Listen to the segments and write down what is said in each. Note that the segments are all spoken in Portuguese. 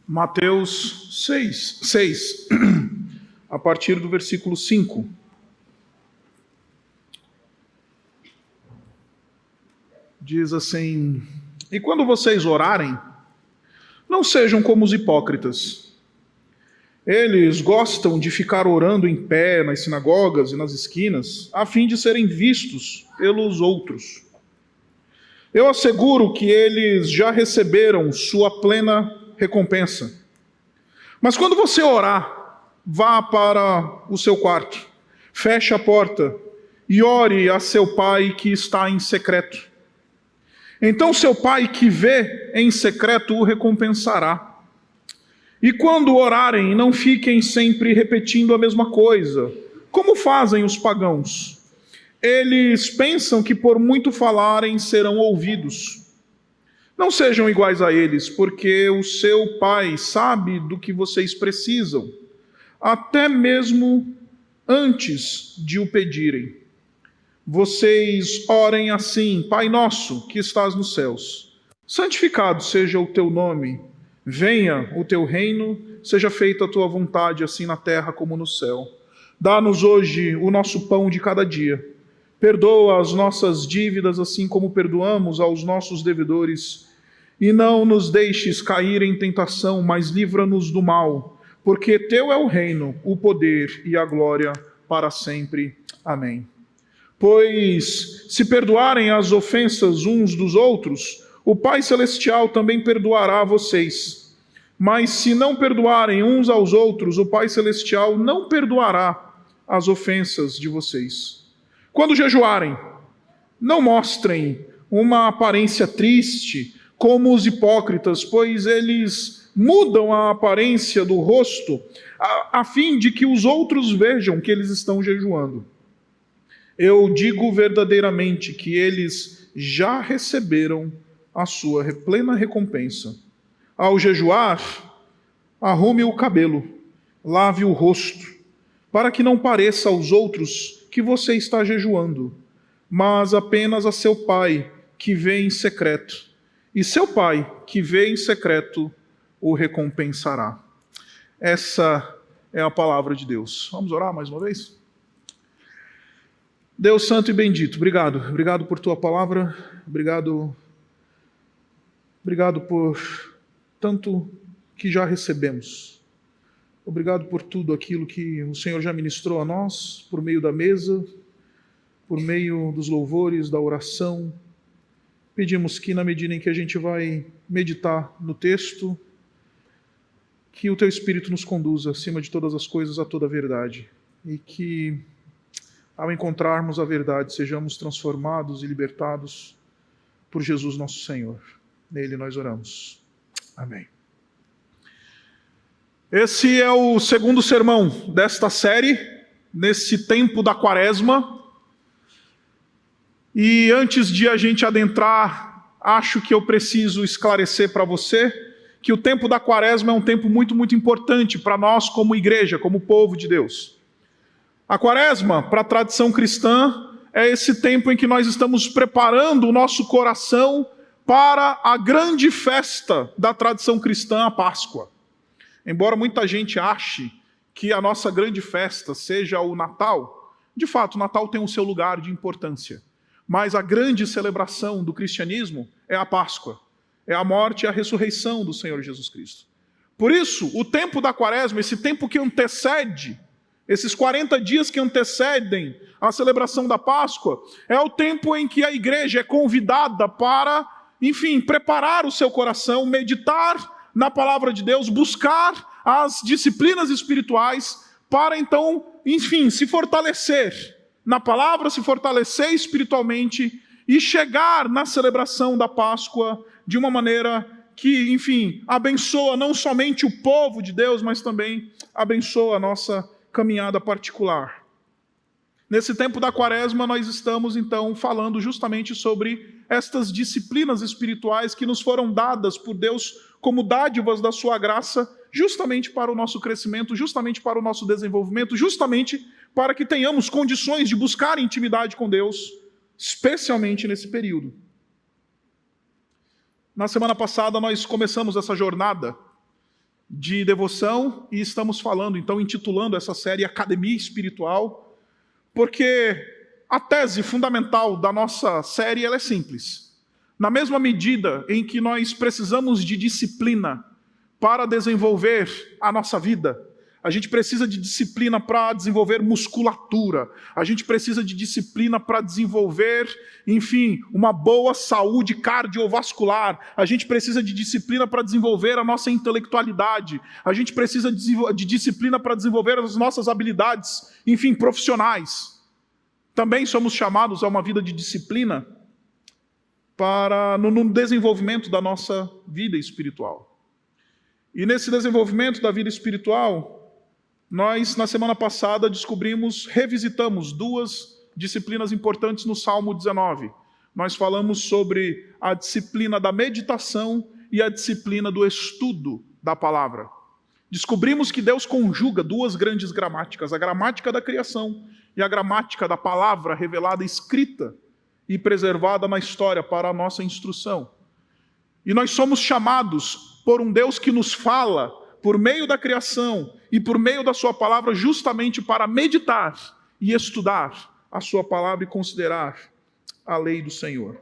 Mateus 6, a partir do versículo 5. Diz assim: E quando vocês orarem, não sejam como os hipócritas. Eles gostam de ficar orando em pé nas sinagogas e nas esquinas, a fim de serem vistos pelos outros. Eu asseguro que eles já receberam sua plena recompensa. Mas quando você orar, vá para o seu quarto, feche a porta e ore a seu pai que está em secreto. Então seu pai que vê em secreto o recompensará. E quando orarem, não fiquem sempre repetindo a mesma coisa, como fazem os pagãos. Eles pensam que por muito falarem serão ouvidos. Não sejam iguais a eles, porque o seu pai sabe do que vocês precisam, até mesmo antes de o pedirem. Vocês orem assim: Pai nosso, que estás nos céus, santificado seja o teu nome, venha o teu reino, seja feita a tua vontade, assim na terra como no céu. Dá-nos hoje o nosso pão de cada dia. Perdoa as nossas dívidas, assim como perdoamos aos nossos devedores. E não nos deixes cair em tentação, mas livra-nos do mal, porque teu é o reino, o poder e a glória para sempre. Amém. Pois se perdoarem as ofensas uns dos outros, o Pai Celestial também perdoará a vocês. Mas se não perdoarem uns aos outros, o Pai Celestial não perdoará as ofensas de vocês. Quando jejuarem, não mostrem uma aparência triste, como os hipócritas, pois eles mudam a aparência do rosto, a fim de que os outros vejam que eles estão jejuando. Eu digo verdadeiramente que eles já receberam a sua plena recompensa. Ao jejuar, arrume o cabelo, lave o rosto, para que não pareça aos outros que você está jejuando, mas apenas a seu pai que vê em secreto. E seu pai que vê em secreto o recompensará. Essa é a palavra de Deus. Vamos orar mais uma vez? Deus santo e bendito, obrigado. Obrigado por tua palavra. Obrigado por tanto que já recebemos. Obrigado por tudo aquilo que o Senhor já ministrou a nós, por meio da mesa, por meio dos louvores, da oração. Pedimos que, na medida em que a gente vai meditar no texto, que o Teu Espírito nos conduza, acima de todas as coisas, a toda a verdade. E que, ao encontrarmos a verdade, sejamos transformados e libertados por Jesus nosso Senhor. Nele nós oramos. Amém. Esse é o segundo sermão desta série, nesse tempo da Quaresma. E antes de a gente adentrar, acho que eu preciso esclarecer para você que o tempo da Quaresma é um tempo muito, muito importante para nós como igreja, como povo de Deus. A Quaresma, para a tradição cristã, é esse tempo em que nós estamos preparando o nosso coração para a grande festa da tradição cristã, a Páscoa. Embora muita gente ache que a nossa grande festa seja o Natal, de fato, o Natal tem o seu lugar de importância. Mas a grande celebração do cristianismo é a Páscoa, é a morte e a ressurreição do Senhor Jesus Cristo. Por isso, o tempo da Quaresma, esse tempo que antecede, esses 40 dias que antecedem a celebração da Páscoa, é o tempo em que a igreja é convidada para, preparar o seu coração, meditar na palavra de Deus, buscar as disciplinas espirituais para então, se fortalecer na palavra, se fortalecer espiritualmente e chegar na celebração da Páscoa de uma maneira que, abençoa não somente o povo de Deus, mas também abençoa a nossa caminhada particular. Nesse tempo da Quaresma, nós estamos, então, falando justamente sobre estas disciplinas espirituais que nos foram dadas por Deus como dádivas da sua graça, justamente para o nosso crescimento, justamente para o nosso desenvolvimento, justamente para que tenhamos condições de buscar intimidade com Deus, especialmente nesse período. Na semana passada, nós começamos essa jornada de devoção e estamos falando, então, intitulando essa série Academia Espiritual, porque a tese fundamental da nossa série ela é simples. Na mesma medida em que nós precisamos de disciplina para desenvolver a nossa vida, a gente precisa de disciplina para desenvolver musculatura, a gente precisa de disciplina para desenvolver, enfim, uma boa saúde cardiovascular, a gente precisa de disciplina para desenvolver a nossa intelectualidade, a gente precisa de disciplina para desenvolver as nossas habilidades, enfim, profissionais. Também somos chamados a uma vida de disciplina no desenvolvimento da nossa vida espiritual. E nesse desenvolvimento da vida espiritual, nós, na semana passada, revisitamos duas disciplinas importantes no Salmo 19. Nós falamos sobre a disciplina da meditação e a disciplina do estudo da palavra. Descobrimos que Deus conjuga duas grandes gramáticas, a gramática da criação e a gramática da palavra revelada, escrita e preservada na história para a nossa instrução. E nós somos chamados por um Deus que nos fala por meio da criação e por meio da sua palavra, justamente para meditar e estudar a sua palavra e considerar a lei do Senhor.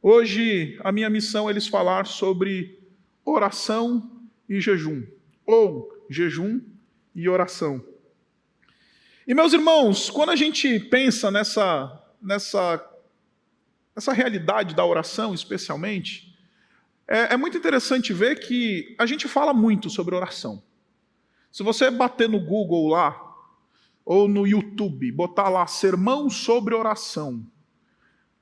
Hoje, a minha missão é lhes falar sobre oração e jejum, ou jejum e oração. E, meus irmãos, quando a gente pensa nessa realidade da oração, especialmente, é muito interessante ver que a gente fala muito sobre oração. Se você bater no Google lá, ou no YouTube, botar lá sermão sobre oração,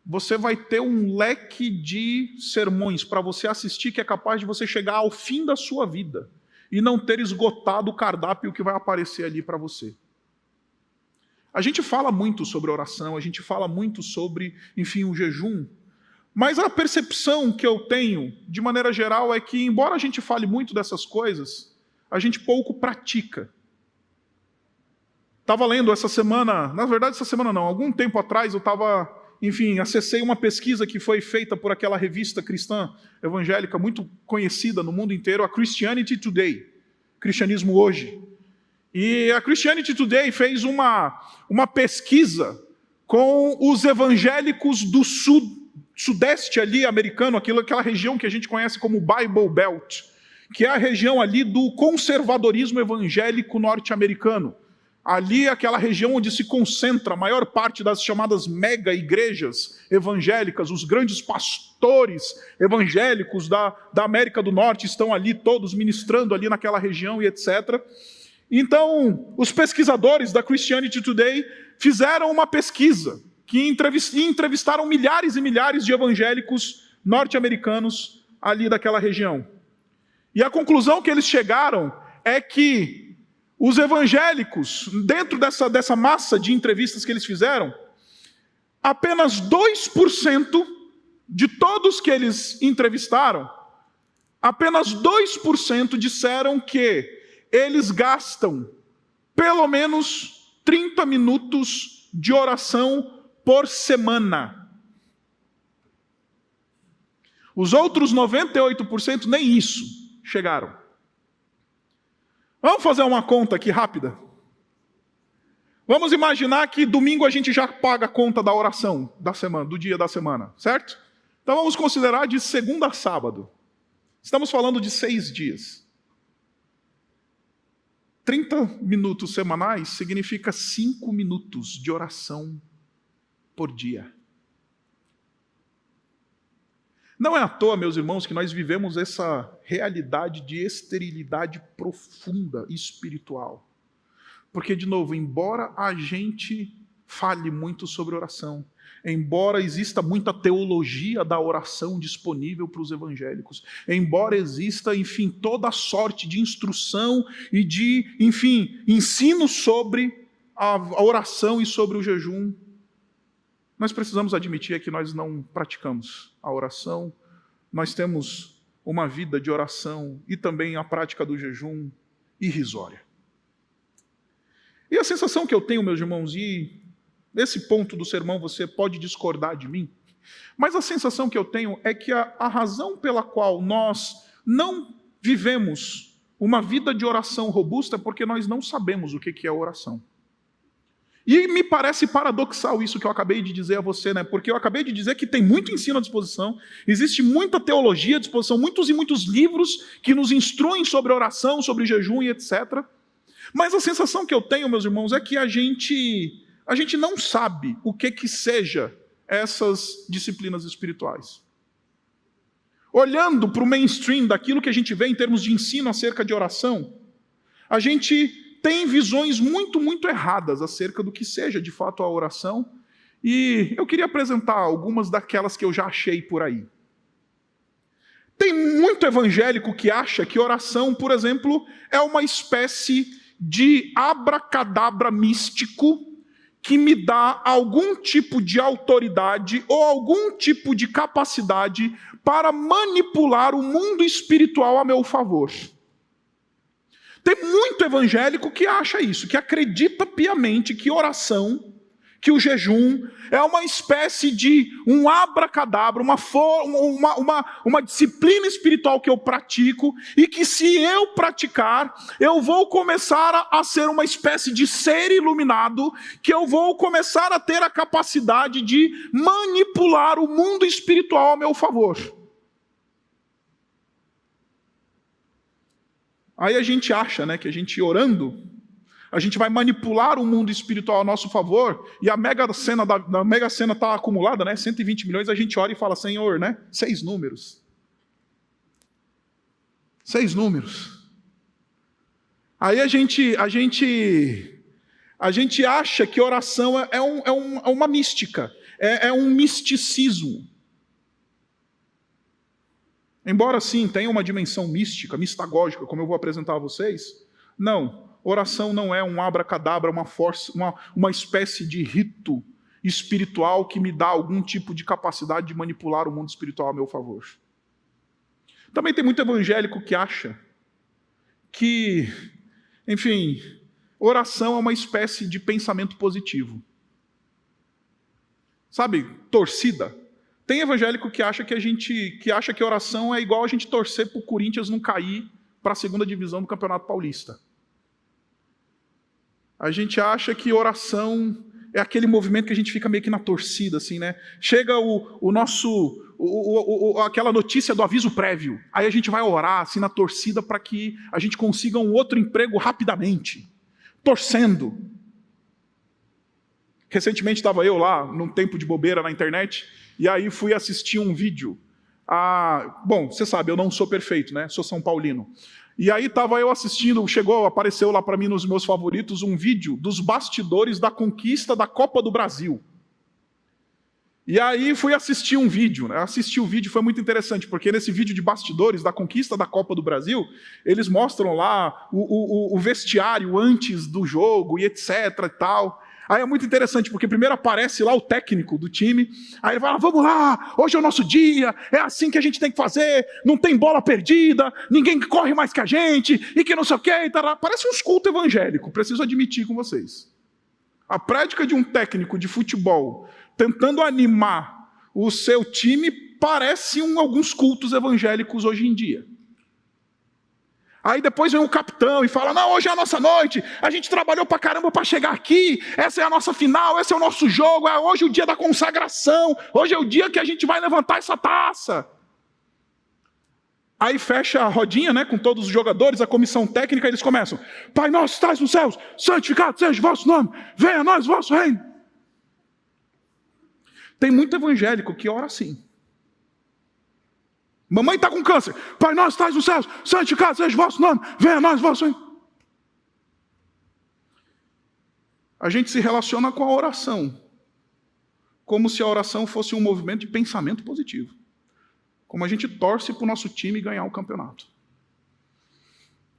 você vai ter um leque de sermões para você assistir que é capaz de você chegar ao fim da sua vida e não ter esgotado o cardápio que vai aparecer ali para você. A gente fala muito sobre oração, a gente fala muito sobre, enfim, o jejum, mas a percepção que eu tenho, de maneira geral, é que, embora a gente fale muito dessas coisas, a gente pouco pratica. Estava lendo essa semana, na verdade essa semana não, algum tempo atrás eu acessei uma pesquisa que foi feita por aquela revista cristã evangélica muito conhecida no mundo inteiro, a Christianity Today, Cristianismo Hoje. E a Christianity Today fez uma pesquisa com os evangélicos do sudeste ali americano, aquela região que a gente conhece como Bible Belt, que é a região ali do conservadorismo evangélico norte-americano. Ali, aquela região onde se concentra a maior parte das chamadas mega-igrejas evangélicas, os grandes pastores evangélicos da América do Norte estão ali todos ministrando ali naquela região e etc. Então, os pesquisadores da Christianity Today fizeram uma pesquisa que entrevistaram milhares e milhares de evangélicos norte-americanos ali daquela região. E a conclusão que eles chegaram é que os evangélicos, dentro dessa massa de entrevistas que eles fizeram, apenas 2% de todos que eles entrevistaram, apenas 2% disseram que eles gastam pelo menos 30 minutos de oração por semana. Os outros 98% nem isso chegaram. Vamos fazer uma conta aqui rápida? Vamos imaginar que domingo a gente já paga a conta da oração da semana, do dia da semana, certo? Então vamos considerar de segunda a sábado. Estamos falando de 6 dias. 30 minutos semanais significa 5 minutos de oração por dia. Não é à toa, meus irmãos, que nós vivemos essa realidade de esterilidade profunda espiritual. Porque, de novo, embora a gente fale muito sobre oração, embora exista muita teologia da oração disponível para os evangélicos, embora exista, enfim, toda sorte de instrução e de, enfim, ensino sobre a oração e sobre o jejum, nós precisamos admitir que nós não praticamos a oração, nós temos uma vida de oração e também a prática do jejum irrisória. E a sensação que eu tenho, meus irmãos, e nesse ponto do sermão você pode discordar de mim, mas a sensação que eu tenho é que a razão pela qual nós não vivemos uma vida de oração robusta é porque nós não sabemos o que é oração. E me parece paradoxal isso que eu acabei de dizer a você, né? Porque eu acabei de dizer que tem muito ensino à disposição, existe muita teologia à disposição, muitos e muitos livros que nos instruem sobre oração, sobre jejum e etc. Mas a sensação que eu tenho, meus irmãos, é que a gente não sabe o que seja essas disciplinas espirituais. Olhando para o mainstream daquilo que a gente vê em termos de ensino acerca de oração, a gente tem visões muito, muito erradas acerca do que seja de fato a oração, e eu queria apresentar algumas daquelas que eu já achei por aí. Tem muito evangélico que acha que oração, por exemplo, é uma espécie de abracadabra místico que me dá algum tipo de autoridade ou algum tipo de capacidade para manipular o mundo espiritual a meu favor. Tem muito evangélico que acha isso, que acredita piamente que oração, que o jejum é uma espécie de um abracadabra, uma disciplina espiritual que eu pratico e que se eu praticar, eu vou começar a ser uma espécie de ser iluminado, que eu vou começar a ter a capacidade de manipular o mundo espiritual a meu favor. Aí a gente acha, né, que a gente orando, a gente vai manipular o mundo espiritual a nosso favor, e a mega sena está acumulada, né, 120 milhões, a gente ora e fala, Senhor, né, 6 números. 6 números. Aí a gente acha que oração é uma mística, é um misticismo. Embora sim tenha uma dimensão mística, mistagógica, como eu vou apresentar a vocês, não, oração não é um abracadabra, uma espécie de rito espiritual que me dá algum tipo de capacidade de manipular o mundo espiritual a meu favor. Também tem muito evangélico que acha que, enfim, oração é uma espécie de pensamento positivo. Sabe, torcida. Tem evangélico que acha que oração é igual a gente torcer para o Corinthians não cair para a segunda divisão do Campeonato Paulista. A gente acha que oração é aquele movimento que a gente fica meio que na torcida, assim, né? Chega aquela notícia do aviso prévio, aí a gente vai orar assim na torcida para que a gente consiga um outro emprego rapidamente, torcendo. Recentemente estava eu lá, num tempo de bobeira na internet, e aí fui assistir um vídeo. Bom, você sabe, eu não sou perfeito, né? Sou São Paulino. E aí estava eu assistindo, apareceu lá para mim nos meus favoritos um vídeo dos bastidores da conquista da Copa do Brasil. E aí fui assistir um vídeo, né? Assistir o vídeo foi muito interessante, porque nesse vídeo de bastidores da conquista da Copa do Brasil, eles mostram lá o vestiário antes do jogo e etc e tal. Aí é muito interessante, porque primeiro aparece lá o técnico do time, aí ele fala, vamos lá, hoje é o nosso dia, é assim que a gente tem que fazer, não tem bola perdida, ninguém corre mais que a gente, e que não sei o quê, e tal. Parece uns cultos evangélicos, preciso admitir com vocês. A prática de um técnico de futebol tentando animar o seu time parece alguns cultos evangélicos hoje em dia. Aí depois vem o capitão e fala, não, hoje é a nossa noite, a gente trabalhou pra caramba para chegar aqui, essa é a nossa final, esse é o nosso jogo, hoje é o dia da consagração, hoje é o dia que a gente vai levantar essa taça. Aí fecha a rodinha, né, com todos os jogadores, a comissão técnica, eles começam, Pai nosso que estás nos céus, santificado seja o vosso nome, venha a nós o vosso reino. Tem muito evangélico que ora assim. Mamãe está com câncer. Pai nosso que estás nos céus, santificado seja o vosso nome, venha a nós o vosso reino. A gente se relaciona com a oração como se a oração fosse um movimento de pensamento positivo. Como a gente torce para o nosso time ganhar o campeonato.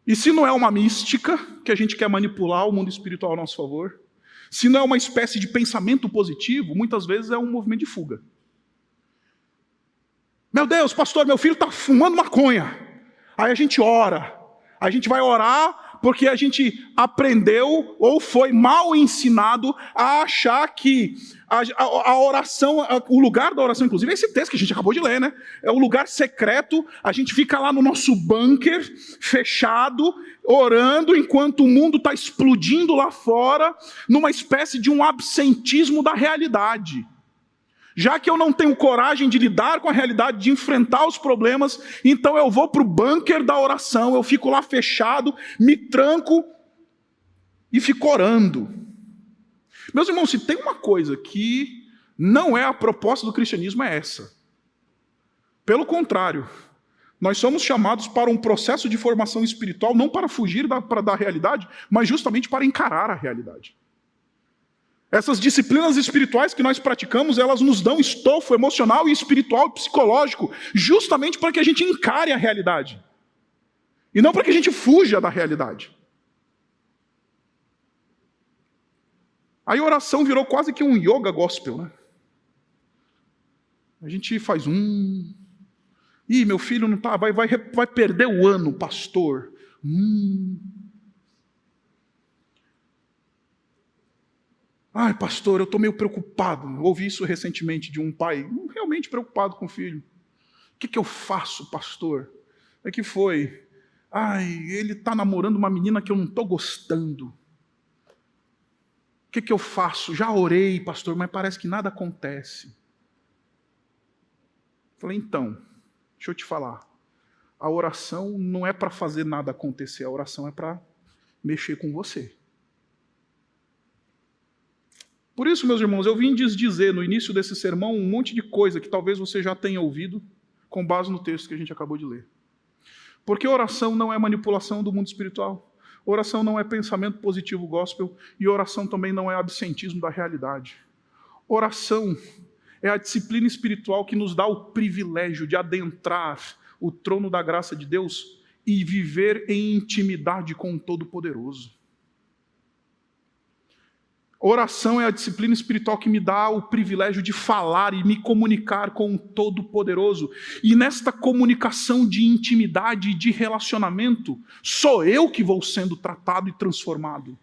E se não é uma mística, que a gente quer manipular o mundo espiritual a nosso favor, se não é uma espécie de pensamento positivo, muitas vezes é um movimento de fuga. Meu Deus, pastor, meu filho está fumando maconha. Aí a gente ora. A gente vai orar porque a gente aprendeu ou foi mal ensinado a achar que a oração, o lugar da oração, inclusive, é esse texto que a gente acabou de ler, né? É o lugar secreto, a gente fica lá no nosso bunker, fechado, orando, enquanto o mundo está explodindo lá fora, numa espécie de um absentismo da realidade. Já que eu não tenho coragem de lidar com a realidade, de enfrentar os problemas, então eu vou para o bunker da oração, eu fico lá fechado, me tranco e fico orando. Meus irmãos, se tem uma coisa que não é a proposta do cristianismo, é essa. Pelo contrário, nós somos chamados para um processo de formação espiritual, não para fugir da realidade, mas justamente para encarar a realidade. Essas disciplinas espirituais que nós praticamos, elas nos dão estofo emocional e espiritual e psicológico, justamente para que a gente encare a realidade. E não para que a gente fuja da realidade. Aí a oração virou quase que um yoga gospel, né? A gente faz Ih, meu filho não tá, vai perder o ano, pastor. Ai, pastor, eu estou meio preocupado. Eu ouvi isso recentemente de um pai realmente preocupado com o filho. O que eu faço, pastor? É que foi? Ai, ele está namorando uma menina que eu não estou gostando. O que eu faço? Já orei, pastor, mas parece que nada acontece. Falei, então, deixa eu te falar. A oração não é para fazer nada acontecer, a oração é para mexer com você. Por isso, meus irmãos, eu vim dizer no início desse sermão um monte de coisa que talvez você já tenha ouvido com base no texto que a gente acabou de ler. Porque oração não é manipulação do mundo espiritual. Oração não é pensamento positivo gospel e oração também não é absentismo da realidade. Oração é a disciplina espiritual que nos dá o privilégio de adentrar o trono da graça de Deus e viver em intimidade com o Todo-Poderoso. Oração é a disciplina espiritual que me dá o privilégio de falar e me comunicar com o Todo-Poderoso. E nesta comunicação de intimidade e de relacionamento, sou eu que vou sendo tratado e transformado.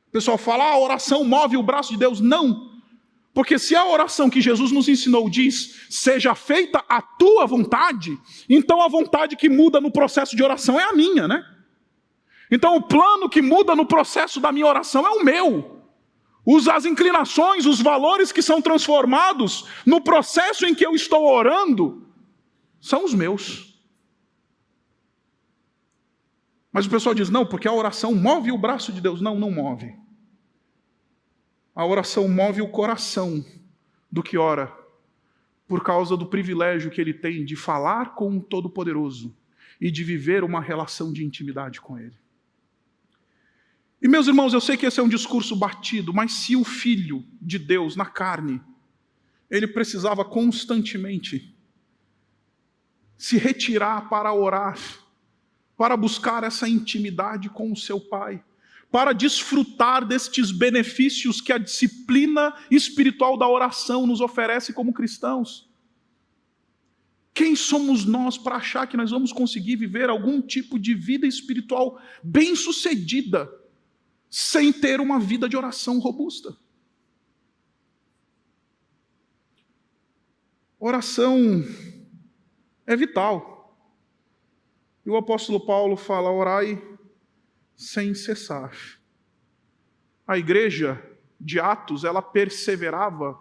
O pessoal fala, a oração move o braço de Deus. Não, porque se a oração que Jesus nos ensinou diz, seja feita a tua vontade, então a vontade que muda no processo de oração é a minha, né? Então o plano que muda no processo da minha oração é o meu. As inclinações, os valores que são transformados no processo em que eu estou orando, são os meus. Mas o pessoal diz, não, porque a oração move o braço de Deus. Não, não move. A oração move o coração do que ora, por causa do privilégio que ele tem de falar com o Todo-Poderoso e de viver uma relação de intimidade com ele. E meus irmãos, eu sei que esse é um discurso batido, mas se o Filho de Deus na carne, ele precisava constantemente se retirar para orar, para buscar essa intimidade com o seu Pai, para desfrutar destes benefícios que a disciplina espiritual da oração nos oferece como cristãos. Quem somos nós para achar que nós vamos conseguir viver algum tipo de vida espiritual bem-sucedida, sem ter uma vida de oração robusta? Oração é vital. E o apóstolo Paulo fala, orai sem cessar. A igreja de Atos, ela perseverava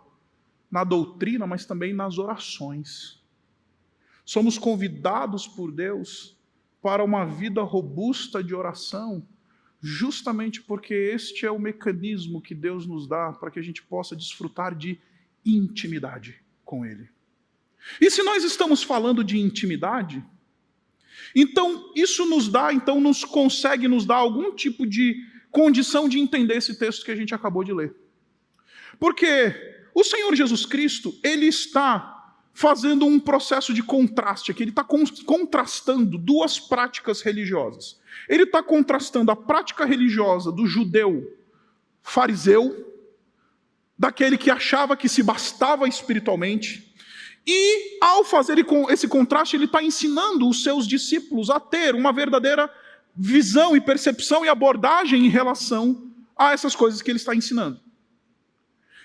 na doutrina, mas também nas orações. Somos convidados por Deus para uma vida robusta de oração, justamente porque este é o mecanismo que Deus nos dá para que a gente possa desfrutar de intimidade com Ele. E se nós estamos falando de intimidade, então isso consegue nos dar algum tipo de condição de entender esse texto que a gente acabou de ler. Porque o Senhor Jesus Cristo, Ele está fazendo um processo de contraste aqui, Ele está contrastando duas práticas religiosas. Ele está contrastando a prática religiosa do judeu fariseu, daquele que achava que se bastava espiritualmente, e ao fazer esse contraste, ele está ensinando os seus discípulos a ter uma verdadeira visão e percepção e abordagem em relação a essas coisas que ele está ensinando.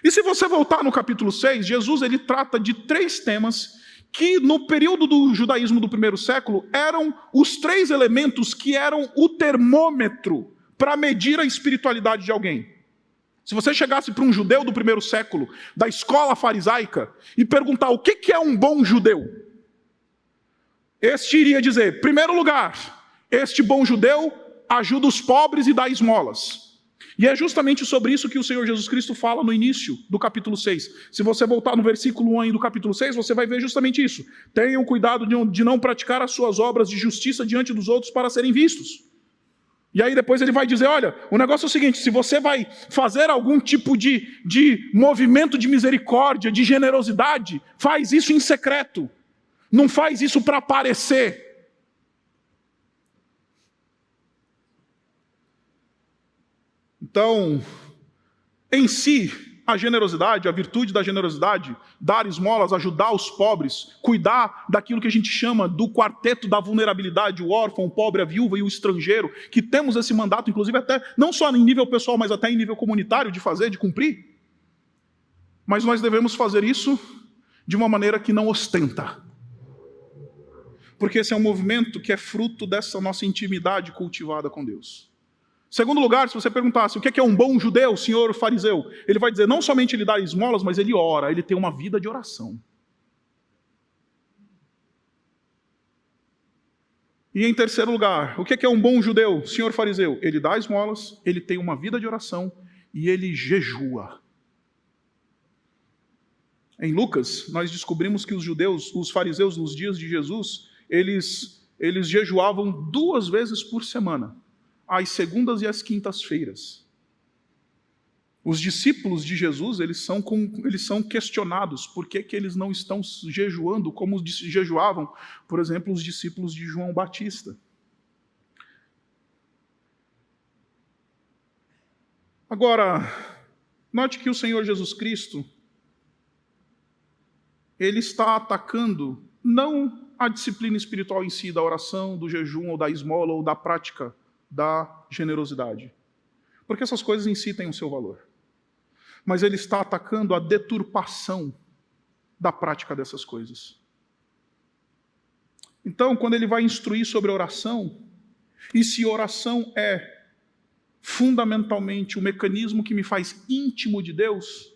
E se você voltar no capítulo 6, Jesus ele trata de 3 temas que no período do judaísmo do primeiro século eram os 3 elementos que eram o termômetro para medir a espiritualidade de alguém. Se você chegasse para um judeu do primeiro século, da escola farisaica, e perguntar o que é um bom judeu, este iria dizer, em primeiro lugar, este bom judeu ajuda os pobres e dá esmolas. E é justamente sobre isso que o Senhor Jesus Cristo fala no início do capítulo 6. Se você voltar no versículo 1 do capítulo 6, você vai ver justamente isso. Tenham cuidado de não praticar as suas obras de justiça diante dos outros para serem vistos. E aí depois ele vai dizer, olha, o negócio é o seguinte, se você vai fazer algum tipo de movimento de misericórdia, de generosidade, faz isso em secreto. Não faz isso para aparecer. Então, em si, a generosidade, a virtude da generosidade, dar esmolas, ajudar os pobres, cuidar daquilo que a gente chama do quarteto da vulnerabilidade, o órfão, o pobre, a viúva e o estrangeiro, que temos esse mandato, inclusive até, não só em nível pessoal, mas até em nível comunitário, de fazer, de cumprir. Mas nós devemos fazer isso de uma maneira que não ostenta. Porque esse é um movimento que é fruto dessa nossa intimidade cultivada com Deus. Segundo lugar, se você perguntasse o que é um bom judeu, senhor fariseu, ele vai dizer, não somente ele dá esmolas, mas ele ora, ele tem uma vida de oração. E em terceiro lugar, o que é um bom judeu, senhor fariseu? Ele dá esmolas, ele tem uma vida de oração e ele jejua. Em Lucas, nós descobrimos que os judeus, os fariseus, nos dias de Jesus, eles jejuavam 2 vezes por semana. Às segundas e às quintas-feiras. Os discípulos de Jesus, eles são questionados por que eles não estão jejuando como jejuavam, por exemplo, os discípulos de João Batista. Agora, note que o Senhor Jesus Cristo, ele está atacando não a disciplina espiritual em si, da oração, do jejum, ou da esmola, ou da prática da generosidade. Porque essas coisas em si têm o seu valor. Mas ele está atacando a deturpação da prática dessas coisas. Então, quando ele vai instruir sobre oração, e se oração é fundamentalmente o mecanismo que me faz íntimo de Deus,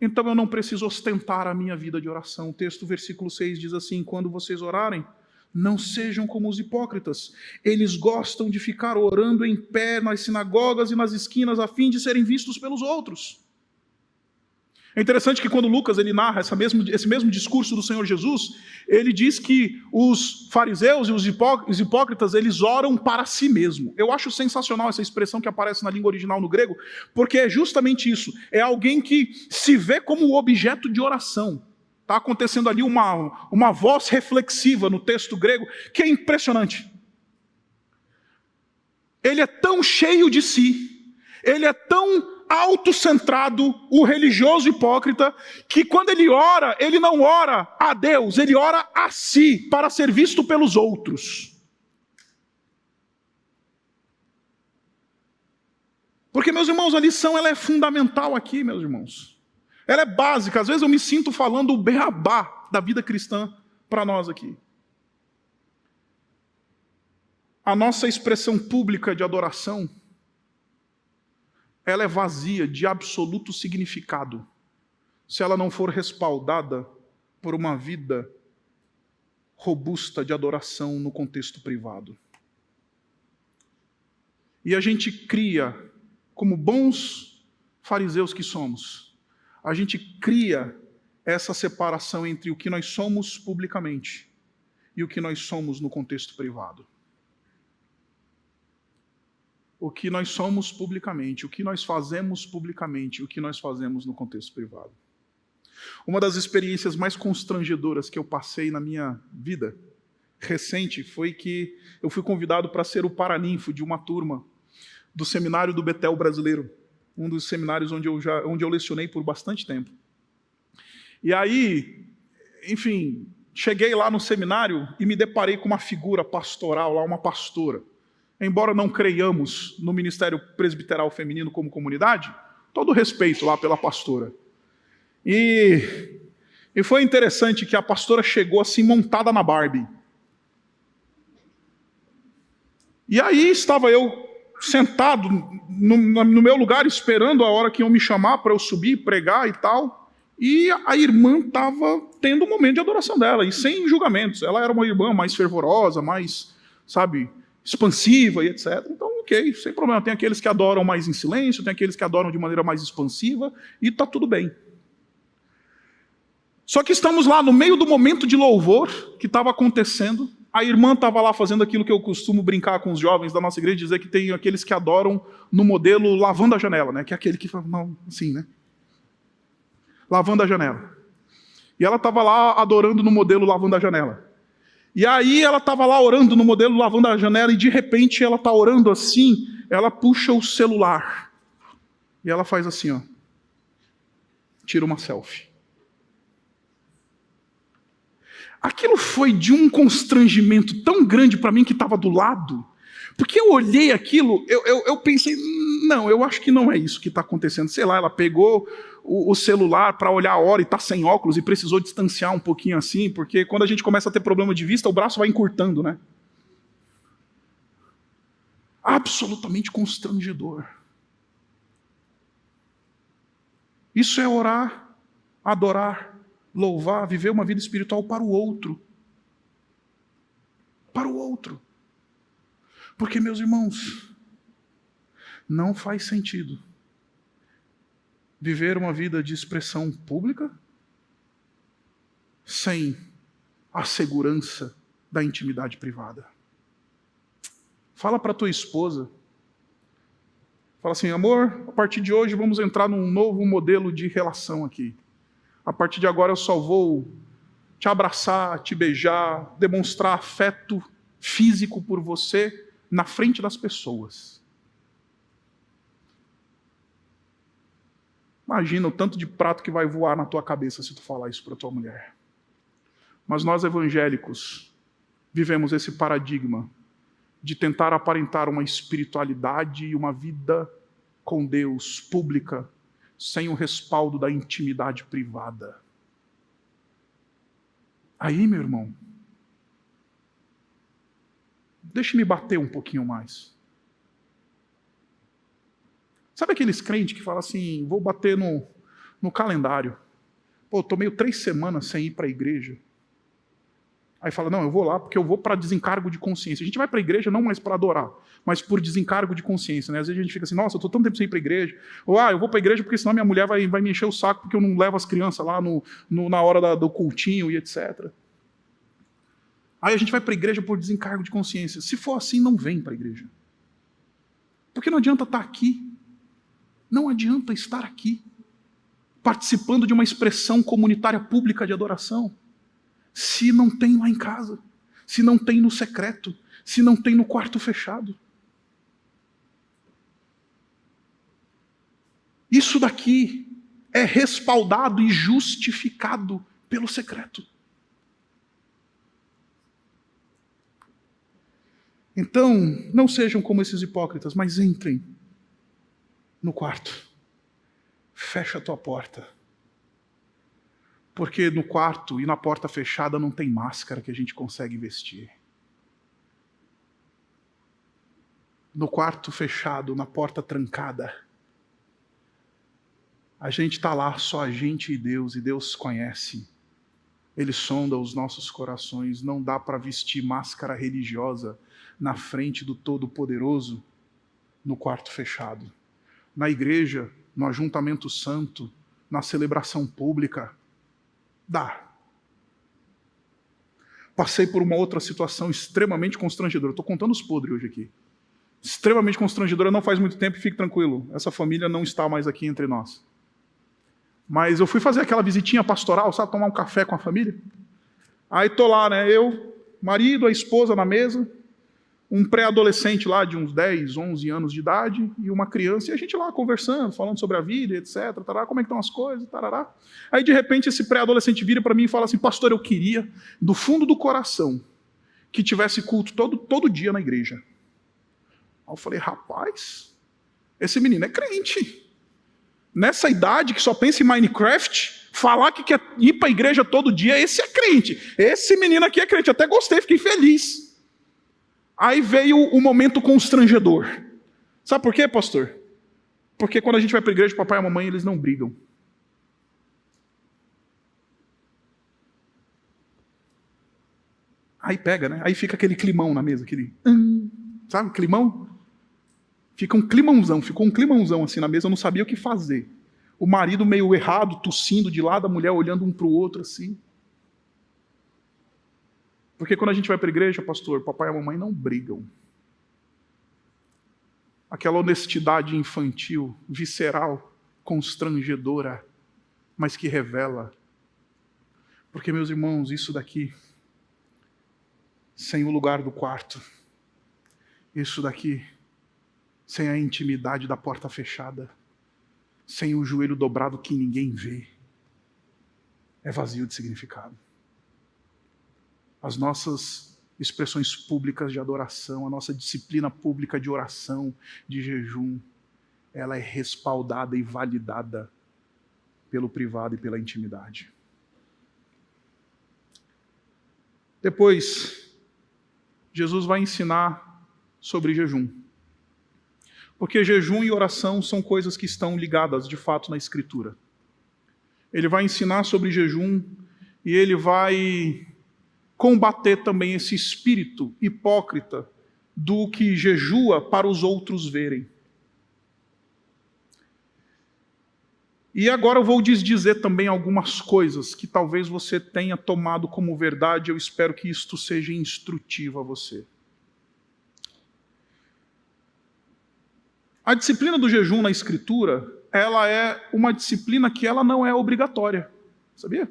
então eu não preciso ostentar a minha vida de oração. O texto, versículo 6, diz assim, quando vocês orarem, não sejam como os hipócritas. Eles gostam de ficar orando em pé nas sinagogas e nas esquinas a fim de serem vistos pelos outros. É interessante que quando Lucas ele narra esse mesmo discurso do Senhor Jesus, ele diz que os fariseus e os hipócritas, eles oram para si mesmo. Eu acho sensacional essa expressão que aparece na língua original no grego, porque é justamente isso. É alguém que se vê como objeto de oração. Está acontecendo ali uma voz reflexiva no texto grego, que é impressionante. Ele é tão cheio de si, ele é tão autocentrado, o religioso hipócrita, que quando ele ora, ele não ora a Deus, ele ora a si, para ser visto pelos outros. Porque, meus irmãos, a lição ela é fundamental aqui, meus irmãos. Ela é básica, às vezes eu me sinto falando o beabá da vida cristã para nós aqui. A nossa expressão pública de adoração, ela é vazia de absoluto significado, se ela não for respaldada por uma vida robusta de adoração no contexto privado. E a gente cria, como bons fariseus que somos, a gente cria essa separação entre o que nós somos publicamente e o que nós somos no contexto privado. O que nós somos publicamente, o que nós fazemos publicamente, o que nós fazemos no contexto privado. Uma das experiências mais constrangedoras que eu passei na minha vida recente foi que eu fui convidado para ser o paraninfo de uma turma do Seminário do Betel Brasileiro, um dos seminários onde eu lecionei por bastante tempo. E aí, enfim, cheguei lá no seminário e me deparei com uma figura pastoral, lá uma pastora. embora não creiamos no ministério presbiteral feminino como comunidade, todo respeito lá pela pastora. E foi interessante que a pastora chegou assim montada na Barbie. E aí estava eu sentado no meu lugar, esperando a hora que iam me chamar para eu subir, pregar e tal. E a irmã estava tendo um momento de adoração dela, e sem julgamentos. Ela era uma irmã mais fervorosa, mais, sabe, expansiva e etc. Então, ok, sem problema. Tem aqueles que adoram mais em silêncio, tem aqueles que adoram de maneira mais expansiva, e está tudo bem. Só que estamos lá no meio do momento de louvor que estava acontecendo. A irmã estava lá fazendo aquilo que eu costumo brincar com os jovens da nossa igreja, dizer que tem aqueles que adoram no modelo lavando a janela, né? Que é aquele que fala, não, assim, né? Lavando a janela. E ela estava lá adorando no modelo lavando a janela. E aí ela estava lá orando no modelo lavando a janela e de repente ela está orando assim, ela puxa o celular. E ela faz assim, ó. Tira uma selfie. Aquilo foi de um constrangimento tão grande para mim que estava do lado, porque eu olhei aquilo, eu pensei, não, eu acho que não é isso que está acontecendo. Sei lá, ela pegou o celular para olhar a hora e está sem óculos e precisou distanciar um pouquinho assim, porque quando a gente começa a ter problema de vista, o braço vai encurtando, né? Absolutamente constrangedor. Isso é orar, adorar, louvar, viver uma vida espiritual para o outro. Para o outro. Porque, meus irmãos, não faz sentido viver uma vida de expressão pública sem a segurança da intimidade privada. Fala para tua esposa. Fala assim, amor, a partir de hoje vamos entrar num novo modelo de relação aqui. A partir de agora eu só vou te abraçar, te beijar, demonstrar afeto físico por você na frente das pessoas. Imagina o tanto de prato que vai voar na tua cabeça se tu falar isso para tua mulher. Mas nós evangélicos vivemos esse paradigma de tentar aparentar uma espiritualidade e uma vida com Deus pública, sem o respaldo da intimidade privada. Aí, meu irmão, deixe-me bater um pouquinho mais. Sabe aqueles crentes que falam assim, vou bater no calendário. Pô, estou meio 3 semanas sem ir para a igreja. Aí fala, não, eu vou lá porque eu vou para desencargo de consciência. A gente vai para a igreja não mais para adorar, mas por desencargo de consciência. Né? Às vezes a gente fica assim, nossa, eu estou tanto tempo sem ir para a igreja. Ou, eu vou para a igreja porque senão minha mulher vai me encher o saco porque eu não levo as crianças lá na hora do cultinho e etc. Aí a gente vai para a igreja por desencargo de consciência. Se for assim, não vem para a igreja. Porque não adianta estar aqui. Não adianta estar aqui, participando de uma expressão comunitária pública de adoração, se não tem lá em casa, se não tem no secreto, se não tem no quarto fechado. Isso daqui é respaldado e justificado pelo secreto. Então, não sejam como esses hipócritas, mas entrem no quarto. Fecha a tua porta. Porque no quarto e na porta fechada não tem máscara que a gente consegue vestir. No quarto fechado, na porta trancada, a gente está lá, só a gente e Deus conhece. Ele sonda os nossos corações. Não dá para vestir máscara religiosa na frente do Todo-Poderoso no quarto fechado. Na igreja, no ajuntamento santo, na celebração pública, dá. Passei por uma outra situação extremamente constrangedora. Estou contando os podres hoje aqui. Extremamente constrangedora, não faz muito tempo, fique tranquilo. Essa família não está mais aqui entre nós. Mas eu fui fazer aquela visitinha pastoral, sabe, tomar um café com a família. Aí estou lá, né, eu, marido, a esposa na mesa, um pré-adolescente lá de uns 10, 11 anos de idade e uma criança, e a gente lá conversando, falando sobre a vida, etc, tarará, como é que estão as coisas, tarará. Aí de repente esse pré-adolescente vira para mim e fala assim, pastor, eu queria, do fundo do coração, que tivesse culto todo dia na igreja. Aí eu falei, rapaz, esse menino é crente. Nessa idade que só pensa em Minecraft, falar que quer ir para a igreja todo dia, esse é crente. Esse menino aqui é crente. Até gostei, fiquei feliz. Aí veio o momento constrangedor. Sabe por quê, pastor? Porque quando a gente vai para a igreja, o papai e a mamãe, eles não brigam. Aí pega, né? Aí fica aquele climão na mesa, aquele... sabe, climão? Ficou um climãozão assim na mesa, eu não sabia o que fazer. O marido meio errado, tossindo de lado, a mulher olhando um para o outro assim. Porque quando a gente vai para a igreja, pastor, papai e a mamãe não brigam. Aquela honestidade infantil, visceral, constrangedora, mas que revela. Porque, meus irmãos, isso daqui, sem o lugar do quarto, isso daqui, sem a intimidade da porta fechada, sem o joelho dobrado que ninguém vê, é vazio de significado. As nossas expressões públicas de adoração, a nossa disciplina pública de oração, de jejum, ela é respaldada e validada pelo privado e pela intimidade. Depois, Jesus vai ensinar sobre jejum. Porque jejum e oração são coisas que estão ligadas, de fato, na Escritura. Ele vai ensinar sobre jejum e ele vai combater também esse espírito hipócrita do que jejua para os outros verem. E agora eu vou dizer também algumas coisas que talvez você tenha tomado como verdade, eu espero que isto seja instrutivo a você. A disciplina do jejum na Escritura, ela é uma disciplina que ela não é obrigatória, sabia?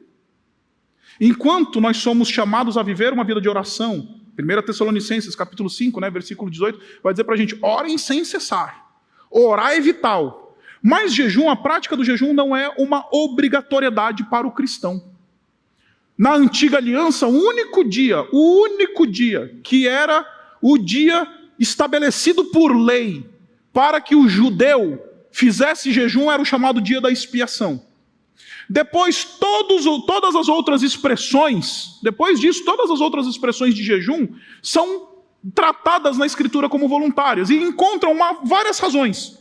Enquanto nós somos chamados a viver uma vida de oração, 1 Tessalonicenses capítulo 5, versículo 18, vai dizer para a gente, orem sem cessar. Orar é vital. Mas jejum, a prática do jejum não é uma obrigatoriedade para o cristão. Na antiga aliança, o único dia que era o dia estabelecido por lei para que o judeu fizesse jejum era o chamado dia da expiação. Depois, todas as outras expressões, depois disso, todas as outras expressões de jejum são tratadas na Escritura como voluntárias e encontram várias razões.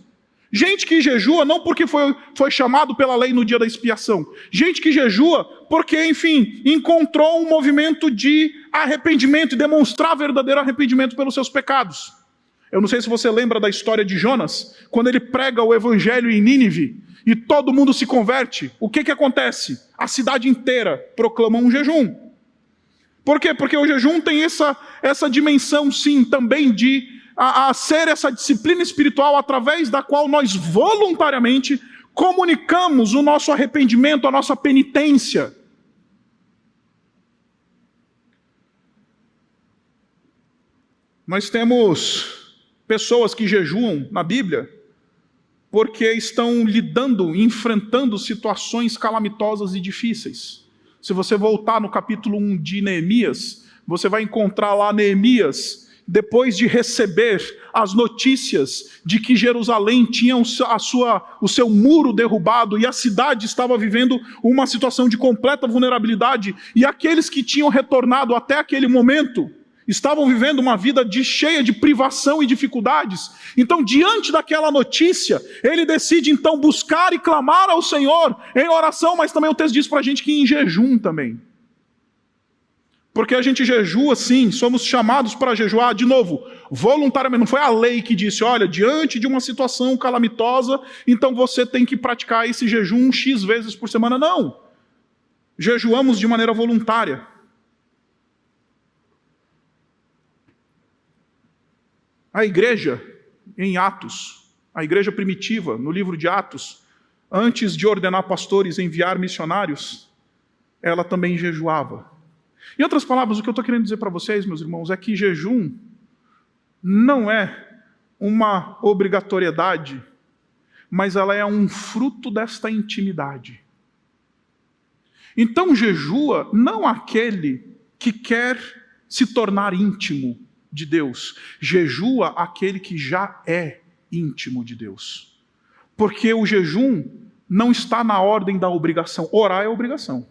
Gente que jejua não porque foi chamado pela lei no dia da expiação. Gente que jejua porque, enfim, encontrou um movimento de arrependimento e demonstrar verdadeiro arrependimento pelos seus pecados. Eu não sei se você lembra da história de Jonas, quando ele prega o evangelho em Nínive e todo mundo se converte. O que acontece? A cidade inteira proclama um jejum. Por quê? Porque o jejum tem essa dimensão, sim, também de a ser essa disciplina espiritual através da qual nós voluntariamente comunicamos o nosso arrependimento, a nossa penitência. Nós temos pessoas que jejuam na Bíblia porque estão enfrentando situações calamitosas e difíceis. Se você voltar no capítulo 1 de Neemias, você vai encontrar lá Neemias, depois de receber as notícias de que Jerusalém tinha o seu muro derrubado e a cidade estava vivendo uma situação de completa vulnerabilidade, e aqueles que tinham retornado até aquele momento estavam vivendo uma vida cheia de privação e dificuldades. Então, diante daquela notícia, ele decide então buscar e clamar ao Senhor em oração, mas também o texto diz para a gente que em jejum também. Porque a gente jejua, sim, somos chamados para jejuar, de novo, voluntariamente. Não foi a lei que disse, olha, diante de uma situação calamitosa, então você tem que praticar esse jejum X vezes por semana. Não. Jejuamos de maneira voluntária. A igreja, em Atos, a igreja primitiva, no livro de Atos, antes de ordenar pastores e enviar missionários, ela também jejuava. Em outras palavras, o que eu estou querendo dizer para vocês, meus irmãos, é que jejum não é uma obrigatoriedade, mas ela é um fruto desta intimidade. Então jejua não aquele que quer se tornar íntimo de Deus. Jejua aquele que já é íntimo de Deus. Porque o jejum não está na ordem da obrigação. Orar é obrigação.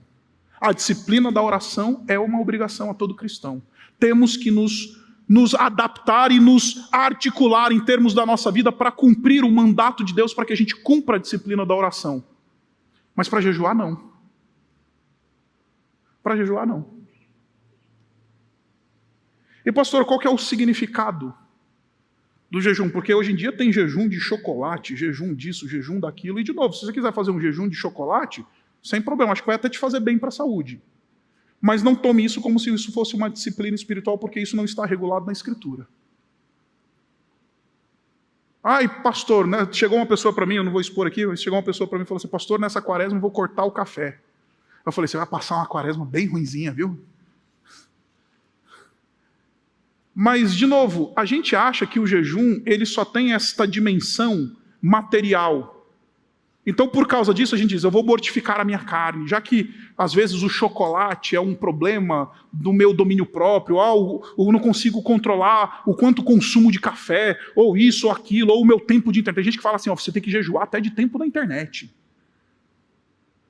A disciplina da oração é uma obrigação a todo cristão. Temos que nos adaptar e nos articular em termos da nossa vida para cumprir o mandato de Deus, para que a gente cumpra a disciplina da oração. Mas para jejuar, não. Para jejuar, não. E pastor, qual que é o significado do jejum? Porque hoje em dia tem jejum de chocolate, jejum disso, jejum daquilo. E de novo, se você quiser fazer um jejum de chocolate, sem problema, acho que vai até te fazer bem para a saúde. Mas não tome isso como se isso fosse uma disciplina espiritual, porque isso não está regulado na Escritura. Ai, pastor, né? Chegou uma pessoa para mim, eu não vou expor aqui, mas chegou uma pessoa para mim e falou assim, pastor, nessa quaresma eu vou cortar o café. Eu falei, você vai passar uma quaresma bem ruinzinha, viu? Mas, de novo, a gente acha que o jejum ele só tem esta dimensão material. Então, por causa disso, a gente diz, eu vou mortificar a minha carne, já que, às vezes, o chocolate é um problema do meu domínio próprio, eu não consigo controlar o quanto consumo de café, ou isso, ou aquilo, ou o meu tempo de internet. Tem gente que fala assim, você tem que jejuar até de tempo da internet.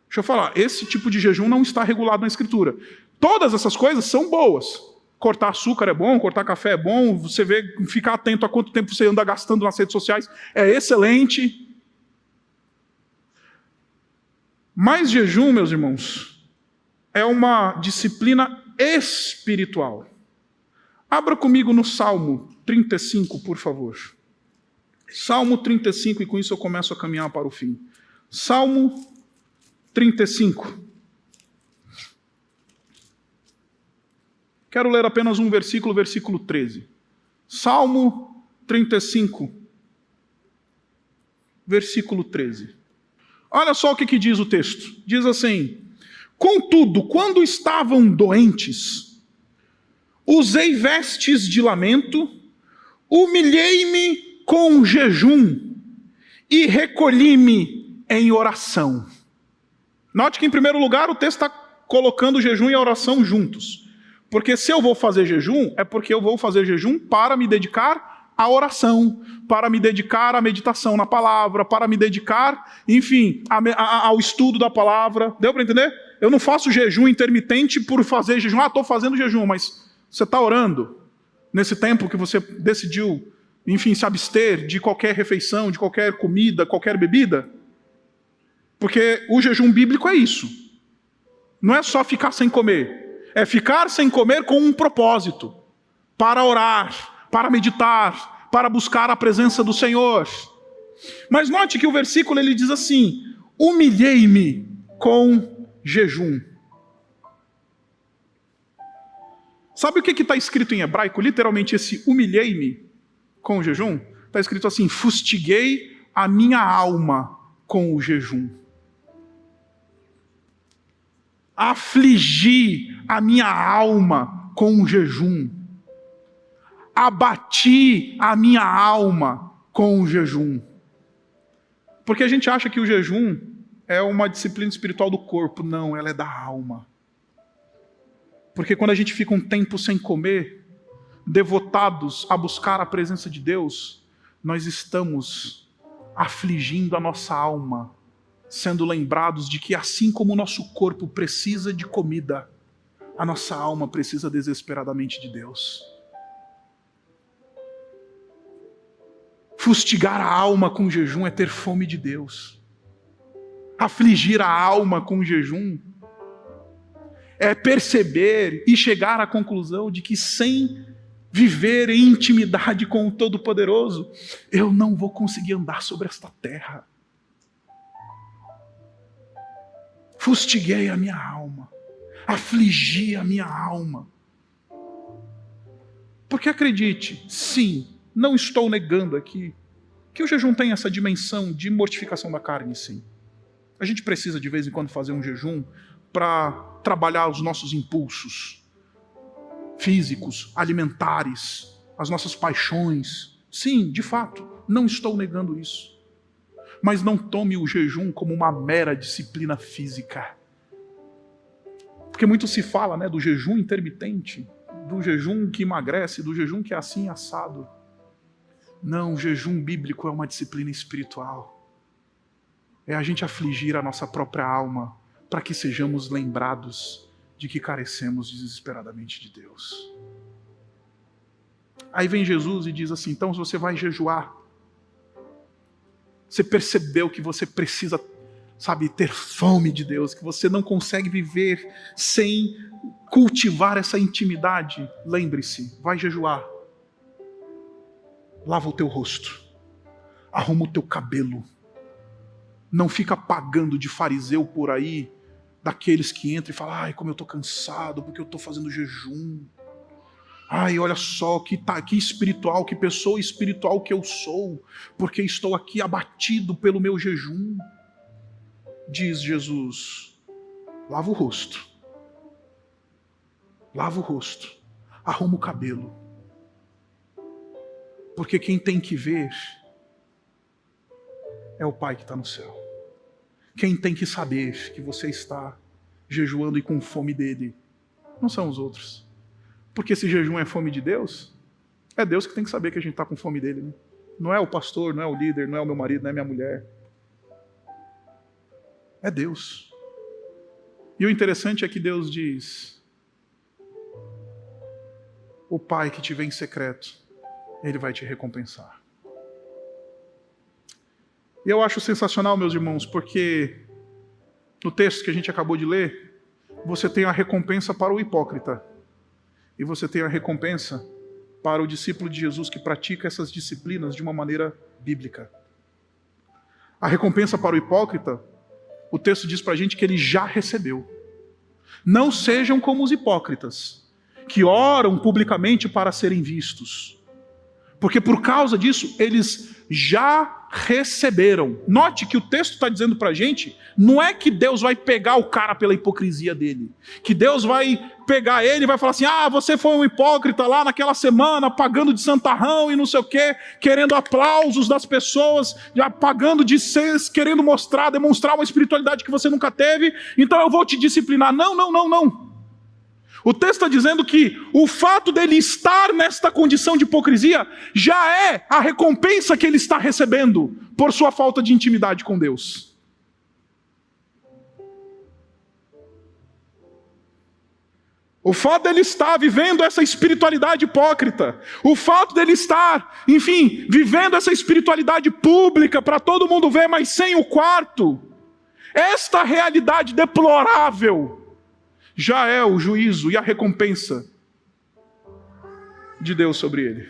Deixa eu falar, esse tipo de jejum não está regulado na Escritura. Todas essas coisas são boas. Cortar açúcar é bom, cortar café é bom, você ficar atento a quanto tempo você anda gastando nas redes sociais é excelente. Mas jejum, meus irmãos, é uma disciplina espiritual. Abra comigo no Salmo 35, por favor. Salmo 35, e com isso eu começo a caminhar para o fim. Salmo 35. Quero ler apenas um versículo, versículo 13. Salmo 35, versículo 13. Olha só o que diz o texto. Diz assim, contudo, quando estavam doentes, usei vestes de lamento, humilhei-me com jejum e recolhi-me em oração. Note que, em primeiro lugar, o texto está colocando o jejum e a oração juntos. Porque se eu vou fazer jejum, é porque eu vou fazer jejum para me dedicar à oração, para me dedicar à meditação na palavra, para me dedicar, enfim, ao estudo da palavra. Deu para entender? Eu não faço jejum intermitente por fazer jejum. Estou fazendo jejum, mas você está orando nesse tempo que você decidiu, enfim, se abster de qualquer refeição, de qualquer comida, qualquer bebida? Porque o jejum bíblico é isso. Não é só ficar sem comer. É ficar sem comer com um propósito. Para orar, para meditar, para buscar a presença do Senhor. Mas note que o versículo ele diz assim, humilhei-me com jejum. Sabe o que está escrito em hebraico? Literalmente esse humilhei-me com jejum. Está escrito assim, fustiguei a minha alma com o jejum. Afligi a minha alma com o jejum. Abati a minha alma com o jejum. Porque a gente acha que o jejum é uma disciplina espiritual do corpo. Não, ela é da alma. Porque quando a gente fica um tempo sem comer, devotados a buscar a presença de Deus, nós estamos afligindo a nossa alma, sendo lembrados de que assim como o nosso corpo precisa de comida, a nossa alma precisa desesperadamente de Deus. Fustigar a alma com jejum é ter fome de Deus. Afligir a alma com jejum é perceber e chegar à conclusão de que sem viver em intimidade com o Todo-Poderoso, eu não vou conseguir andar sobre esta terra. Fustiguei a minha alma, afligi a minha alma. Porque acredite, sim, não estou negando aqui que o jejum tem essa dimensão de mortificação da carne, sim. A gente precisa de vez em quando fazer um jejum para trabalhar os nossos impulsos físicos, alimentares, as nossas paixões. Sim, de fato, não estou negando isso. Mas não tome o jejum como uma mera disciplina física. Porque muito se fala, né, do jejum intermitente. do jejum que emagrece, do jejum que é assim assado. Não, o jejum bíblico é uma disciplina espiritual. É a gente afligir a nossa própria alma para que sejamos lembrados de que carecemos desesperadamente de Deus. Aí vem Jesus e diz assim, então se você vai jejuar, você percebeu que você precisa, ter fome de Deus, que você não consegue viver sem cultivar essa intimidade, lembre-se, vai jejuar. Lava o teu rosto, arruma o teu cabelo, não fica pagando de fariseu por aí, daqueles que entram e falam, ai, como eu estou cansado, porque eu estou fazendo jejum. Ai, olha só, que espiritual, que pessoa espiritual que eu sou, porque estou aqui abatido pelo meu jejum. Diz Jesus, lava o rosto, arruma o cabelo, porque quem tem que ver é o Pai que está no céu. Quem tem que saber que você está jejuando e com fome dele não são os outros. Porque se jejum é fome de Deus, é Deus que tem que saber que a gente está com fome dele. Né? Não é o pastor, não é o líder, não é o meu marido, não é minha mulher. É Deus. E o interessante é que Deus diz, o Pai que te vê em secreto, Ele vai te recompensar. E eu acho sensacional, meus irmãos, porque no texto que a gente acabou de ler, você tem a recompensa para o hipócrita. E você tem a recompensa para o discípulo de Jesus que pratica essas disciplinas de uma maneira bíblica. A recompensa para o hipócrita, o texto diz para a gente que ele já recebeu. Não sejam como os hipócritas, que oram publicamente para serem vistos. Porque por causa disso, eles já receberam. Note que o texto está dizendo para a gente, não é que Deus vai pegar o cara pela hipocrisia dele. Que Deus vai pegar ele e vai falar assim, você foi um hipócrita lá naquela semana, pagando de santarrão e não sei o quê, querendo aplausos das pessoas, já pagando de seres, querendo demonstrar uma espiritualidade que você nunca teve, então eu vou te disciplinar. Não. O texto está dizendo que o fato dele estar nesta condição de hipocrisia já é a recompensa que ele está recebendo por sua falta de intimidade com Deus. O fato dele estar vivendo essa espiritualidade hipócrita, o fato dele estar, vivendo essa espiritualidade pública para todo mundo ver, mas sem o quarto, esta realidade deplorável, já é o juízo e a recompensa de Deus sobre ele.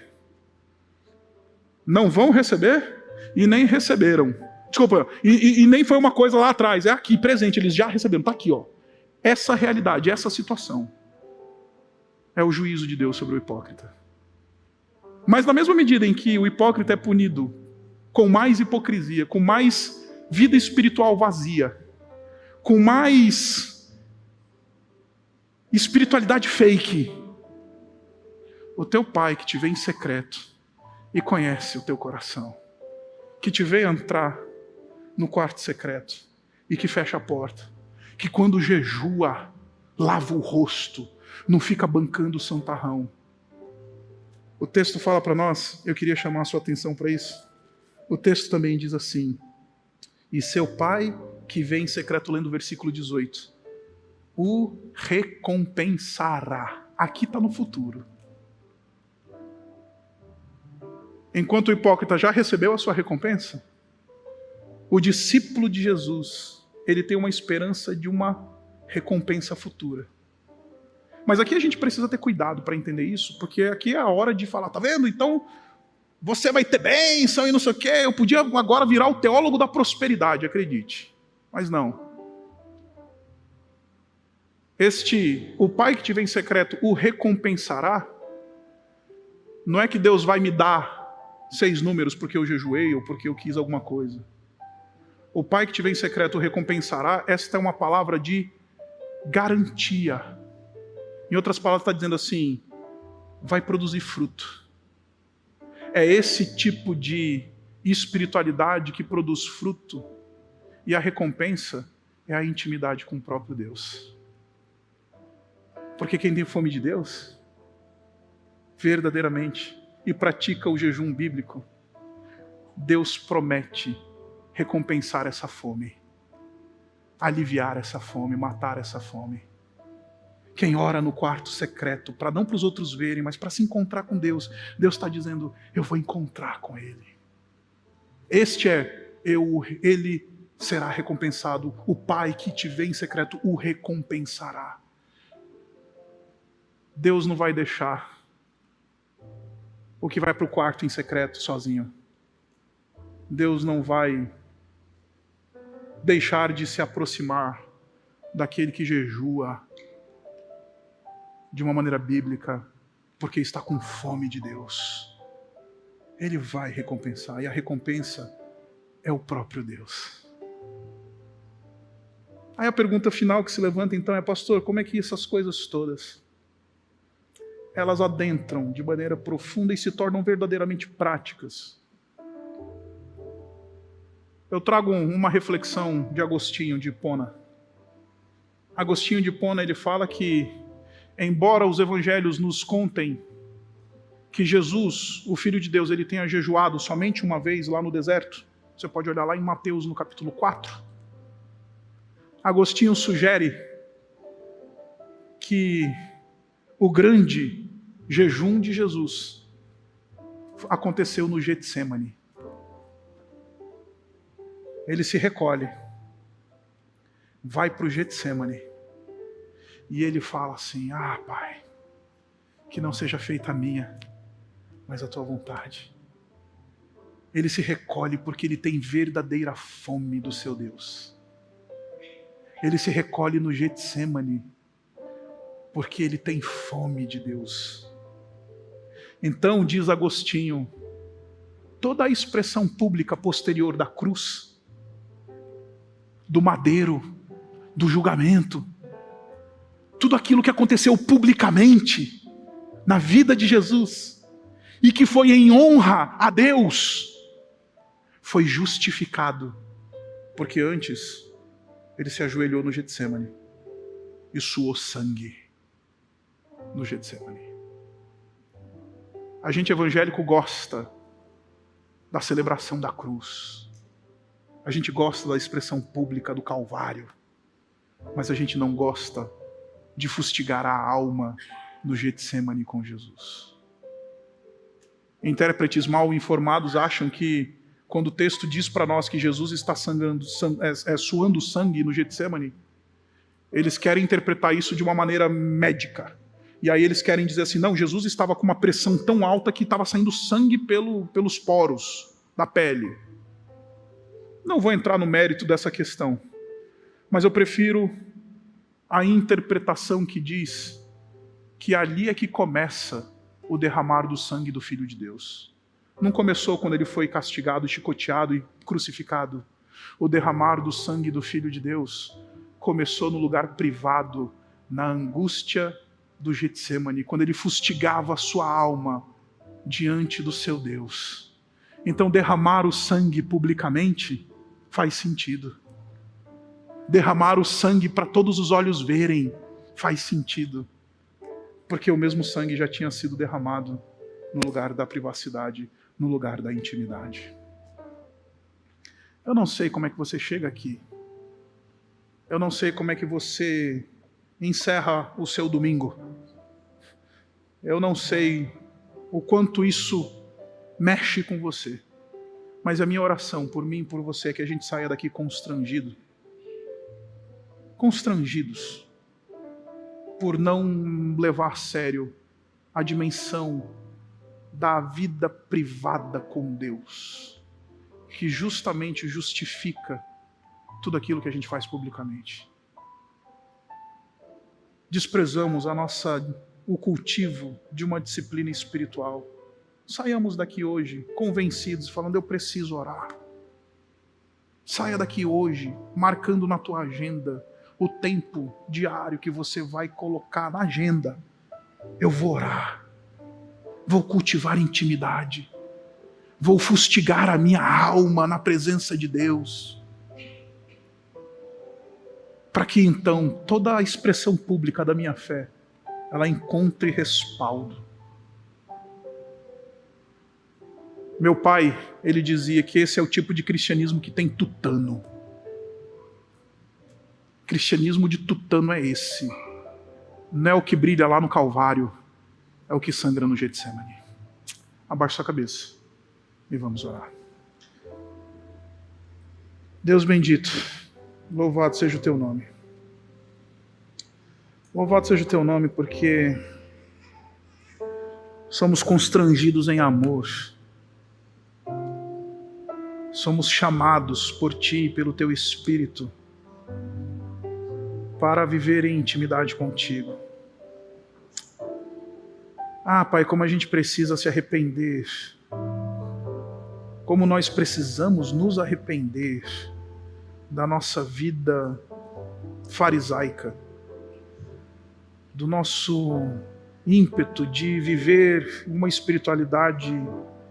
Não vão receber e nem receberam. Desculpa, e nem foi uma coisa lá atrás, é aqui, presente, eles já receberam, está aqui, ó. Essa realidade, essa situação é o juízo de Deus sobre o hipócrita. Mas na mesma medida em que o hipócrita é punido com mais hipocrisia, com mais vida espiritual vazia, com mais espiritualidade fake, o teu Pai que te vê em secreto e conhece o teu coração, que te vê entrar no quarto secreto e que fecha a porta, que quando jejua, lava o rosto, não fica bancando o santarrão. O texto fala para nós, eu queria chamar a sua atenção para isso, o texto também diz assim, e seu Pai que vê em secreto, lendo o versículo 18, o recompensará. Aqui está no futuro. Enquanto o hipócrita já recebeu a sua recompensa, o discípulo de Jesus, ele tem uma esperança de uma recompensa futura. Mas aqui a gente precisa ter cuidado para entender isso, porque aqui é a hora de falar, tá vendo? Então, você vai ter bênção e não sei o quê. Eu podia agora virar o teólogo da prosperidade, acredite. Mas não. O Pai que te vê em secreto o recompensará. Não é que Deus vai me dar 6 números porque eu jejuei ou porque eu quis alguma coisa. O Pai que te vê em secreto o recompensará. Esta é uma palavra de garantia. Em outras palavras, está dizendo assim, vai produzir fruto. É esse tipo de espiritualidade que produz fruto. E a recompensa é a intimidade com o próprio Deus. Porque quem tem fome de Deus verdadeiramente e pratica o jejum bíblico, Deus promete recompensar essa fome, aliviar essa fome, matar essa fome. Quem ora no quarto secreto, para não para os outros verem, mas para se encontrar com Deus, Deus está dizendo, eu vou encontrar com Ele. Ele será recompensado. O Pai que te vê em secreto o recompensará. Deus não vai deixar o que vai para o quarto em secreto sozinho. Deus não vai deixar de se aproximar daquele que jejua de uma maneira bíblica, porque está com fome de Deus. Ele vai recompensar, e a recompensa é o próprio Deus. Aí a pergunta final que se levanta então é, pastor, como é que essas coisas todas, elas adentram de maneira profunda e se tornam verdadeiramente práticas? Eu trago uma reflexão de Agostinho de Hipona. Agostinho de Hipona, ele fala que, embora os evangelhos nos contem que Jesus, o Filho de Deus, ele tenha jejuado somente uma vez lá no deserto, você pode olhar lá em Mateus no capítulo 4, Agostinho sugere que o grande jejum de Jesus aconteceu no Getsêmani. Ele se recolhe, vai para o Getsêmani e ele fala assim, Pai, que não seja feita a minha, mas a tua vontade. Ele se recolhe porque ele tem verdadeira fome do seu Deus. Ele se recolhe no Getsêmani porque ele tem fome de Deus. Então, diz Agostinho, toda a expressão pública posterior da cruz, do madeiro, do julgamento, tudo aquilo que aconteceu publicamente na vida de Jesus e que foi em honra a Deus, foi justificado, porque antes ele se ajoelhou no Getsêmani e suou sangue no Getsêmani. A gente evangélico gosta da celebração da cruz. A gente gosta da expressão pública do Calvário, mas a gente não gosta de fustigar a alma no Getsêmani com Jesus. Intérpretes mal informados acham que quando o texto diz para nós que Jesus está suando sangue no Getsêmani, eles querem interpretar isso de uma maneira médica. E aí eles querem dizer assim, não, Jesus estava com uma pressão tão alta que estava saindo sangue pelos poros da pele. Não vou entrar no mérito dessa questão, mas eu prefiro a interpretação que diz que ali é que começa o derramar do sangue do Filho de Deus. Não começou quando ele foi castigado, chicoteado e crucificado. O derramar do sangue do Filho de Deus começou no lugar privado, na angústia do Getsêmani, quando ele fustigava a sua alma diante do seu Deus. Então derramar o sangue publicamente faz sentido. Derramar o sangue para todos os olhos verem faz sentido. Porque o mesmo sangue já tinha sido derramado no lugar da privacidade, no lugar da intimidade. Eu não sei como é que você chega aqui. Eu não sei como é que você encerra o seu domingo. Eu não sei o quanto isso mexe com você. Mas a minha oração por mim e por você é que a gente saia daqui constrangidos por não levar a sério a dimensão da vida privada com Deus, que justamente justifica tudo aquilo que a gente faz publicamente. Desprezamos o cultivo de uma disciplina espiritual. Saiamos daqui hoje convencidos, falando, eu preciso orar. Saia daqui hoje, marcando na tua agenda o tempo diário que você vai colocar na agenda. Eu vou orar, vou cultivar intimidade, vou fustigar a minha alma na presença de Deus, para que então toda a expressão pública da minha fé, ela encontre respaldo Meu pai, ele dizia que esse é o tipo de cristianismo que tem tutano. Cristianismo de tutano é esse. Não é o que brilha lá no Calvário, é o que sangra no Getsemane. Abaixa sua cabeça e vamos orar. Deus bendito, louvado seja o teu nome. Louvado seja o teu nome porque somos constrangidos em amor. Somos chamados por ti e pelo teu Espírito para viver em intimidade contigo. Pai, como a gente precisa se arrepender. Como nós precisamos nos arrepender da nossa vida farisaica, do nosso ímpeto de viver uma espiritualidade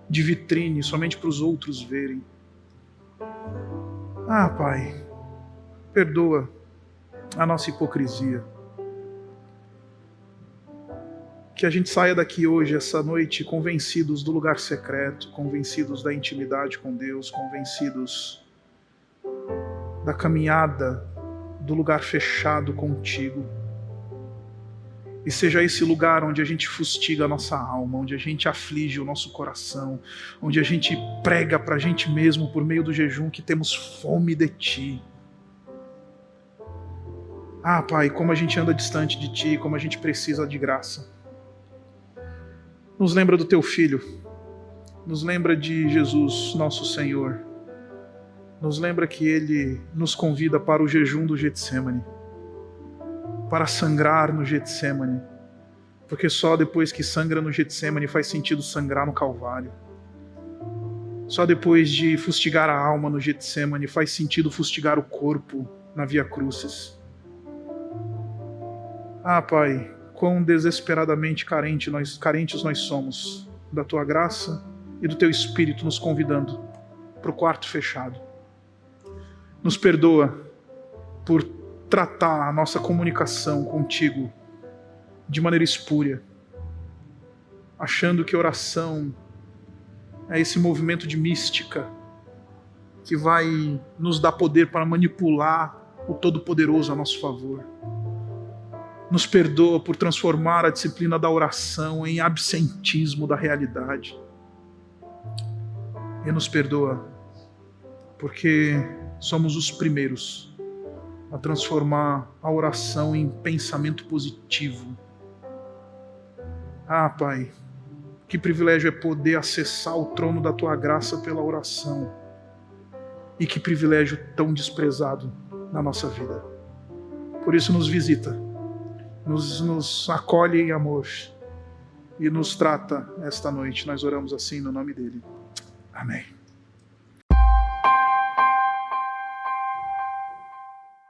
de vitrine somente para os outros verem. Pai, perdoa a nossa hipocrisia. Que a gente saia daqui hoje, essa noite, convencidos do lugar secreto, convencidos da intimidade com Deus, convencidos da caminhada do lugar fechado contigo. E seja esse lugar onde a gente fustiga a nossa alma, onde a gente aflige o nosso coração, onde a gente prega para a gente mesmo por meio do jejum que temos fome de ti. Pai, como a gente anda distante de ti, como a gente precisa de graça. Nos lembra do teu Filho, nos lembra de Jesus, nosso Senhor. Nos lembra que Ele nos convida para o jejum do Getsemane, para sangrar no Getsemane, porque só depois que sangra no Getsemane faz sentido sangrar no Calvário. Só depois de fustigar a alma no Getsemane faz sentido fustigar o corpo na Via Crucis. Pai, quão desesperadamente carentes nós somos da Tua graça e do Teu Espírito nos convidando para o quarto fechado. Nos perdoa por tratar a nossa comunicação contigo de maneira espúria, achando que oração é esse movimento de mística que vai nos dar poder para manipular o Todo-Poderoso a nosso favor. Nos perdoa por transformar a disciplina da oração em absentismo da realidade. E nos perdoa porque somos os primeiros a transformar a oração em pensamento positivo. Pai, que privilégio é poder acessar o trono da Tua graça pela oração. E que privilégio tão desprezado na nossa vida. Por isso nos visita, nos acolhe em amor e nos trata esta noite. Nós oramos assim no nome dele. Amém.